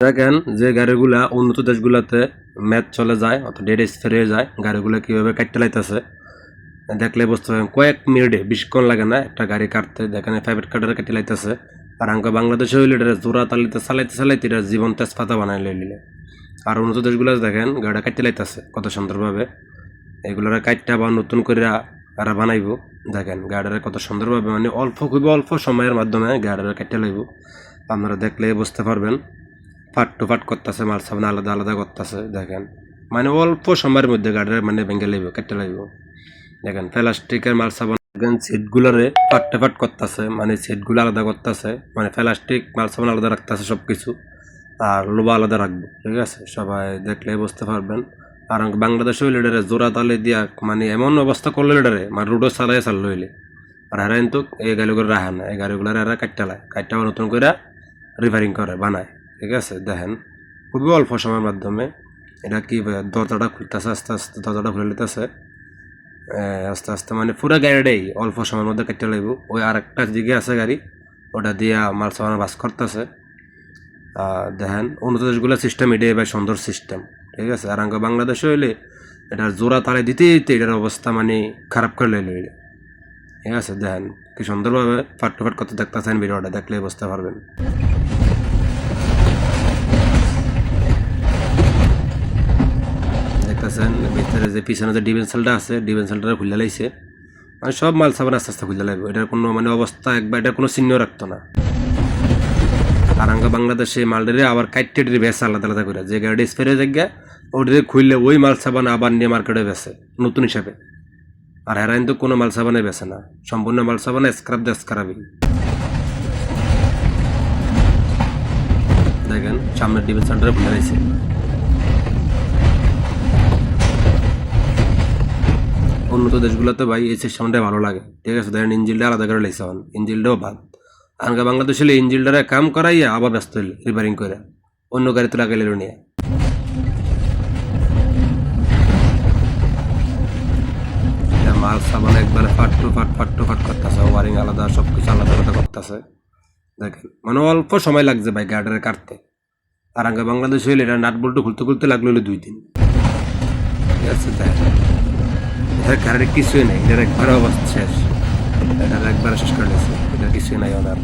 দেখেন যে গাড়িগুলা উন্নত দেশগুলাতে ম্যাচ চলে যায় অত ডেড এক্সপায়ার হয়ে যায়, গাড়িগুলো কীভাবে কাটতে লাইতেছে দেখলে বুঝতে পারেন। কয়েক মিনিটে বেশিক্ষণ লাগে না একটা গাড়ি কাটতে। দেখেন প্রাইভেট কার্ডারে কাটতে লাইতেছে। আর আমাকে বাংলাদেশে হইলে এটা জোড়া তালিতে চালাইতে চালাইতে এটা জীবন তেজপাতা বানাই লইলে। আর উন্নত দেশগুলো দেখেন গাড়িটা কাটতে লাইতেছে কত সুন্দরভাবে। এগুলোর কাটটা বা নতুন করে আর বানাইব। দেখেন গাড়িটা কত সুন্দরভাবে, মানে খুবই অল্প সময়ের মাধ্যমে গাড়িটা কাটতে লাইব। আপনারা দেখলে বুঝতে পারবেন। ফাট টু ফাট করতেছে, মাল সামনে আলাদা আলাদা করতেছে। দেখেন মানে অল্প সময়ের মধ্যে গাড়ির মানে ভেঙে লাইব, কেটে লাইব। দেখেন প্লাস্টিকের মাল সাবান দেখেন সিটগুলোরে ফাটতে ফাট করতেছে, মানে সিটগুলো আলাদা করতেছে, মানে প্লাস্টিক মাল সাবান আলাদা রাখতেছে সব কিছু, আর লোবা আলাদা রাখবো। ঠিক আছে, সবাই দেখলে বুঝতে পারবেন। আর বাংলাদেশে হইলে এটারে জোড়া তালে দিয়া মানে এমন অবস্থা করলো এটারে, মানে রোডও চালাই চাললো হইলে। আর এরা কিন্তু এই গাড়িগুলো রাখে না, এই গাড়িগুলো এরা কাটটা নতুন করে রিপেয়ারিং করে বানায়। ঠিক আছে, দেখেন খুবই অল্প সময়ের মাধ্যমে এটা কি দরজাটা খুলতেছে, আস্তে আস্তে দরজাটা খুলে নিতেছে আস্তে আস্তে, মানে পুরো গাড়িটাই অল্প সময়ের মধ্যে কেটে লাগবে। ওই আর একটা দিকে আছে গাড়ি, ওটা দিয়া মাল সামানা বাস করতেছে। দেখেন উন্নত দেশগুলো সিস্টেম এটাই ভাই সুন্দর সিস্টেম। ঠিক আছে, আর বাংলাদেশে হইলে এটার জোড়া তালে দিতে দিতে এটার অবস্থা মানে খারাপ করে লইলে। ঠিক আছে, দেখেন কি সুন্দরভাবে ফাট টু ফাট করতে দেখতেছেন, ভিডিওটা দেখলে বুঝতে পারবেন। দেখতেছেন ভিতরে যে পিছনে যে ডিভেন্সেলটা আছে, ডিভেন্সেলটা খুলে লাইছে, মানে সব মাল সাবান আস্তে আস্তে খুলে লাগবে। এটার কোনো মানে অবস্থা একবার এটার কোনো চিহ্ন রাখতো না। আর বাংলাদেশে মালডারে আবার কাইটেডের বেছে আলাদা আলাদা করে, যে গাড়ি স্পেরে জায়গা ওটারে খুললে ওই মাল সাবান আবার নিয়ে মার্কেটে বেছে নতুন হিসাবে। আর এরা কিন্তু কোনো মাল সাবানে বেছে না, সম্পূর্ণ মাল সাবানে স্ক্রাব দিয়ে স্ক্রাবিং। দেখেন সামনের ডিভেন্সেলটা খুলে লাইছে। উন্নত দেশগুলোতে ভাই এই সিস্টেমটা ভালো লাগে। ঠিক আছে, দেখেন ইঞ্জিনটা আলাদা করে লাইছে, ইঞ্জিনটাও বাদ। আর বাংলাদেশে ইঞ্জিনটারে কাম করাইয়া আবার ব্যস্ত হইল রিপেয়ারিং করে অন্য গাড়িতে লাগাইল নিয়ে। মাল সাবান একবারে ফাট টু ফাট করতেছে, ওয়ারিং আলাদা, সব কিছু আলাদা আলাদা করতেছে। দেখেন মানে অল্প সময় লাগছে ভাই গাড়িটারে কাটতে। আর বাংলাদেশে হইলে এটা নাট বল্টু খুলতে খুলতে লাগলো হইলে 2 দিন। ঠিক আছে, দেখেন এটার গাড়ির কিছুই নেই, এটার একবারে অবস্থা শেষ, এটার একবারে শেষ করে নিয়েছে, এটার কিছুই নাই ওনার।